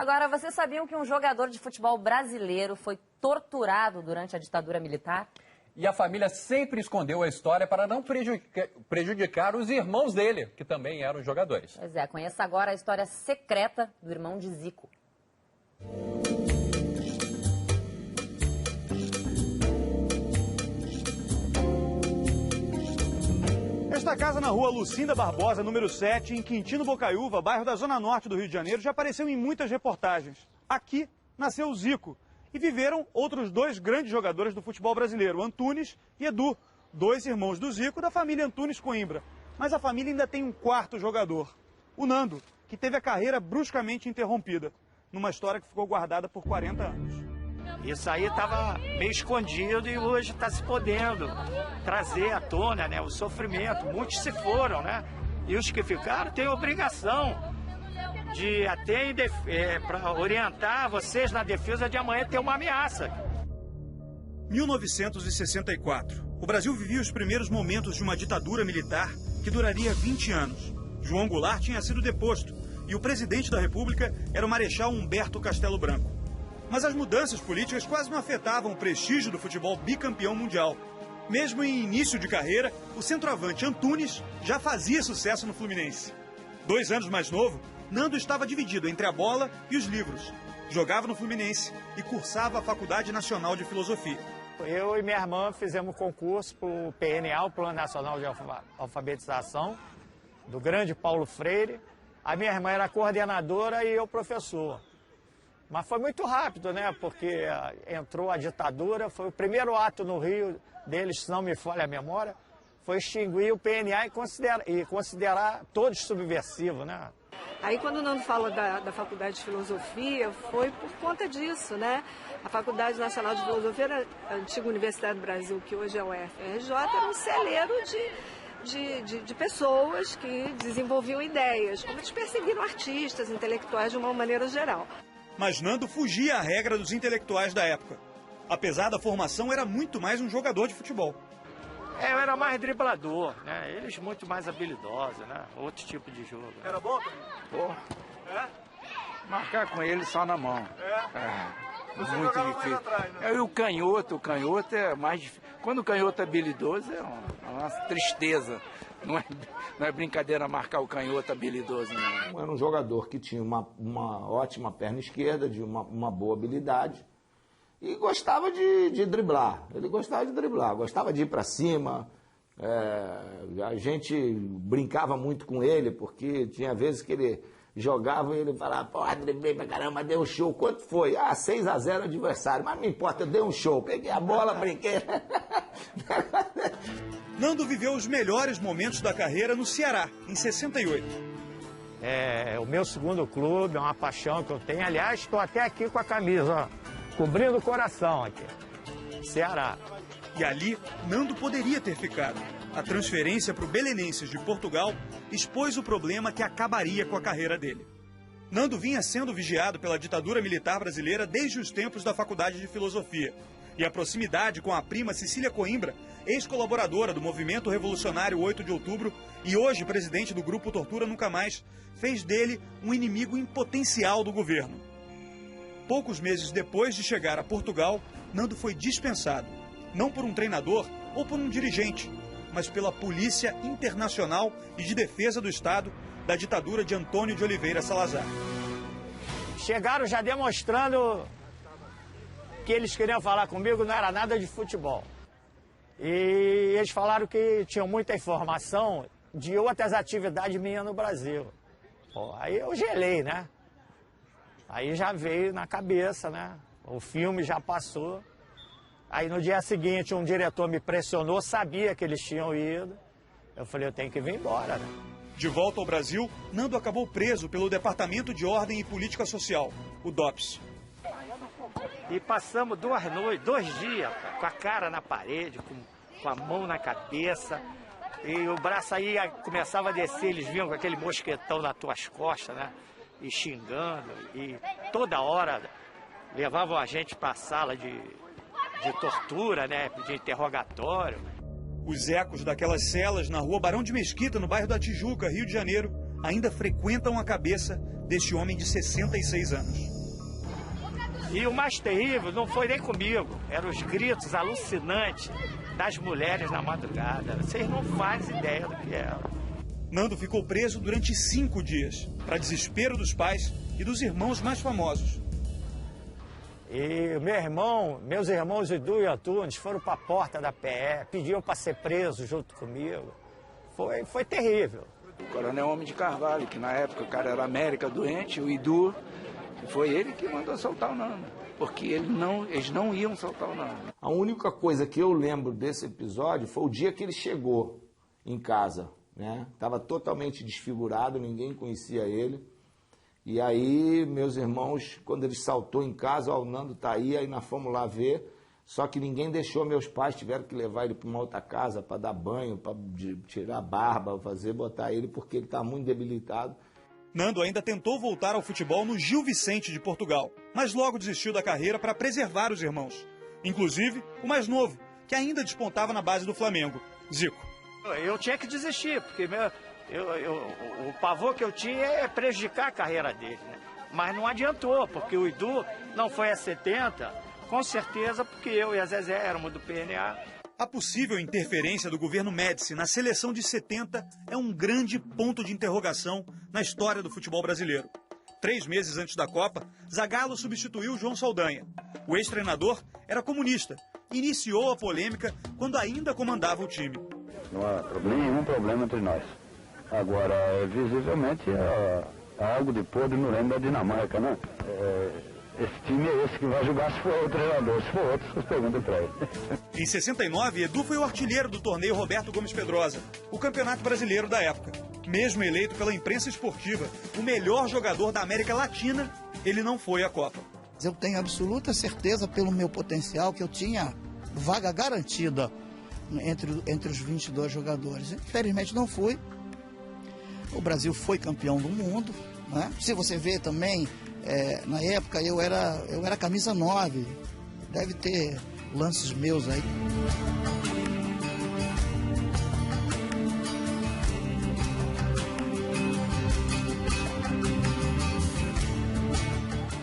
Agora, vocês sabiam que um jogador de futebol brasileiro foi torturado durante a ditadura militar? E a família sempre escondeu a história para não prejudicar os irmãos dele, que também eram jogadores. Pois é, conheça agora a história secreta do irmão de Zico. Esta casa na rua Lucinda Barbosa, número 7, em Quintino Bocaiúva, bairro da Zona Norte do Rio de Janeiro, já apareceu em muitas reportagens. Aqui nasceu o Zico e viveram outros dois grandes jogadores do futebol brasileiro, Antunes e Edu, dois irmãos do Zico da família Antunes Coimbra. Mas a família ainda tem um quarto jogador, o Nando, que teve a carreira bruscamente interrompida, numa história que ficou guardada por 40 anos. Isso aí estava meio escondido e hoje está se podendo trazer à tona, né, o sofrimento. Muitos se foram, né? E os que ficaram têm obrigação de até para orientar vocês na defesa de amanhã ter uma ameaça. 1964. O Brasil vivia os primeiros momentos de uma ditadura militar que duraria 20 anos. João Goulart tinha sido deposto e o presidente da República era o Marechal Humberto Castelo Branco. Mas as mudanças políticas quase não afetavam o prestígio do futebol bicampeão mundial. Mesmo em início de carreira, o centroavante Antunes já fazia sucesso no Fluminense. 2 anos mais novo, Nando estava dividido entre a bola e os livros. Jogava no Fluminense e cursava a Faculdade Nacional de Filosofia. Eu e minha irmã fizemos concurso para o PNA, o Plano Nacional de Alfabetização, do grande Paulo Freire. A minha irmã era coordenadora e eu professor. Mas foi muito rápido, né? Porque entrou a ditadura, foi o primeiro ato no Rio deles, se não me falha a memória, foi extinguir o PNA e considerar todos subversivos, né? Aí quando o Nando fala da Faculdade de Filosofia, foi por conta disso, né? A Faculdade Nacional de Filosofia era a antiga Universidade do Brasil, que hoje é o UFRJ, era um celeiro de pessoas que desenvolviam ideias, como eles perseguiram artistas, intelectuais de uma maneira geral. Mas Nando fugia à regra dos intelectuais da época. Apesar da formação, era muito mais um jogador de futebol. Eu era mais driblador, né? Eles muito mais habilidosos, né? Outro tipo de jogo. Era bom? Pô, É? marcar com ele só na mão. Você Muito jogava difícil. mais atrás, né? E o canhoto é mais difícil. Quando o canhoto é habilidoso, é uma tristeza. Não é brincadeira marcar o canhoto habilidoso, não. Era um jogador que tinha uma ótima perna esquerda, de uma boa habilidade, e gostava de driblar. Ele gostava de driblar, gostava de ir para cima. A gente brincava muito com ele, porque tinha vezes que ele jogava e ele falava, pô, driblei pra caramba, dei um show. Quanto foi? 6-0 adversário, mas não importa, eu dei um show. Peguei a bola, brinquei. Nando viveu os melhores momentos da carreira no Ceará, em 68. É o meu segundo clube, é uma paixão que eu tenho. Aliás, estou até aqui com a camisa, ó, cobrindo o coração aqui. Ceará. E ali, Nando poderia ter ficado. A transferência para o Belenenses de Portugal expôs o problema que acabaria com a carreira dele. Nando vinha sendo vigiado pela ditadura militar brasileira desde os tempos da Faculdade de Filosofia. E a proximidade com a prima Cecília Coimbra, ex-colaboradora do Movimento Revolucionário 8 de Outubro e hoje presidente do Grupo Tortura Nunca Mais, fez dele um inimigo em potencial do governo. Poucos meses depois de chegar a Portugal, Nando foi dispensado, não por um treinador ou por um dirigente, mas pela Polícia Internacional e de Defesa do Estado da ditadura de Antônio de Oliveira Salazar. Chegaram já demonstrando que eles queriam falar comigo, não era nada de futebol. E eles falaram que tinham muita informação de outras atividades minhas no Brasil. Pô, aí eu gelei, né? Aí já veio na cabeça, né? O filme já passou. Aí no dia seguinte um diretor me pressionou, sabia que eles tinham ido. Eu falei, eu tenho que vir embora, né? De volta ao Brasil, Nando acabou preso pelo Departamento de Ordem e Política Social, o DOPS. E passamos 2 dias com a cara na parede, com a mão na cabeça. E o braço aí começava a descer, eles vinham com aquele mosquetão nas tuas costas, né? E xingando. E toda hora levavam a gente para a sala de tortura, né? De interrogatório. Os ecos daquelas celas na rua Barão de Mesquita, no bairro da Tijuca, Rio de Janeiro, ainda frequentam a cabeça deste homem de 66 anos. E o mais terrível não foi nem comigo, eram os gritos alucinantes das mulheres na madrugada. Vocês não fazem ideia do que é. Nando ficou preso durante 5 dias, para desespero dos pais e dos irmãos mais famosos. E meus irmãos Edu e Antunes foram para a porta da PE, pediam para ser preso junto comigo. Foi terrível. O Coronel Homem de Carvalho, que na época o cara era América doente, o Edu, foi ele que mandou soltar o Nando, porque eles não iam soltar o Nando. A única coisa que eu lembro desse episódio foi o dia que ele chegou em casa, né? Estava totalmente desfigurado, ninguém conhecia ele. E aí, meus irmãos, quando ele saltou em casa, ó, o Nando tá aí nós fomos lá ver. Só que ninguém deixou, meus pais tiveram que levar ele para uma outra casa para dar banho, para tirar a barba, botar ele, porque ele está muito debilitado. Nando ainda tentou voltar ao futebol no Gil Vicente de Portugal, mas logo desistiu da carreira para preservar os irmãos. Inclusive, o mais novo, que ainda despontava na base do Flamengo, Zico. Eu tinha que desistir, porque o pavor que eu tinha é prejudicar a carreira dele, né? Mas não adiantou, porque o Edu não foi a 70, com certeza porque eu e a Zezé éramos do PNA. A possível interferência do governo Médici na seleção de 70 é um grande ponto de interrogação na história do futebol brasileiro. 3 meses antes da Copa, Zagallo substituiu João Saldanha. O ex-treinador era comunista e iniciou a polêmica quando ainda comandava o time. Não há nenhum problema entre nós. Agora, visivelmente, há algo de podre no lembro da Dinamarca, né? Esse time é esse que vai jogar se for o treinador. Se for outro, vocês perguntam para ele. Em 69, Edu foi o artilheiro do torneio Roberto Gomes Pedrosa, o campeonato brasileiro da época. Mesmo eleito pela imprensa esportiva o melhor jogador da América Latina, ele não foi à Copa. Eu tenho absoluta certeza, pelo meu potencial, que eu tinha vaga garantida entre os 22 jogadores. Infelizmente não fui. O Brasil foi campeão do mundo, né? Se você vê também, na época eu era camisa 9, deve ter lances meus aí.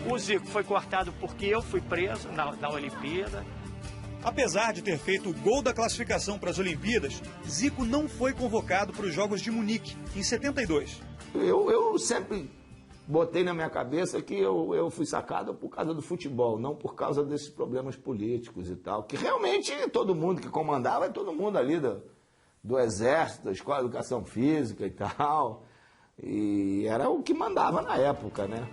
O Zico foi cortado porque eu fui preso na Olimpíada. Apesar de ter feito o gol da classificação para as Olimpíadas, Zico não foi convocado para os Jogos de Munique, em 72. Eu sempre botei na minha cabeça que eu fui sacado por causa do futebol, não por causa desses problemas políticos e tal. Que realmente todo mundo que comandava é todo mundo ali do Exército, da Escola de Educação Física e tal. E era o que mandava na época, né?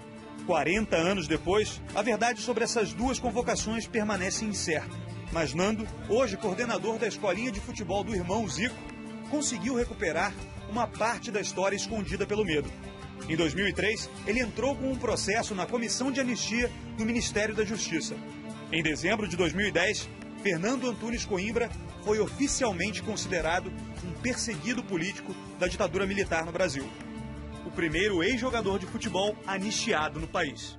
40 anos depois, a verdade sobre essas duas convocações permanece incerta. Mas Nando, hoje coordenador da escolinha de futebol do irmão Zico, conseguiu recuperar uma parte da história escondida pelo medo. Em 2003, ele entrou com um processo na Comissão de Anistia do Ministério da Justiça. Em dezembro de 2010, Fernando Antunes Coimbra foi oficialmente considerado um perseguido político da ditadura militar no Brasil. O primeiro ex-jogador de futebol anistiado no país.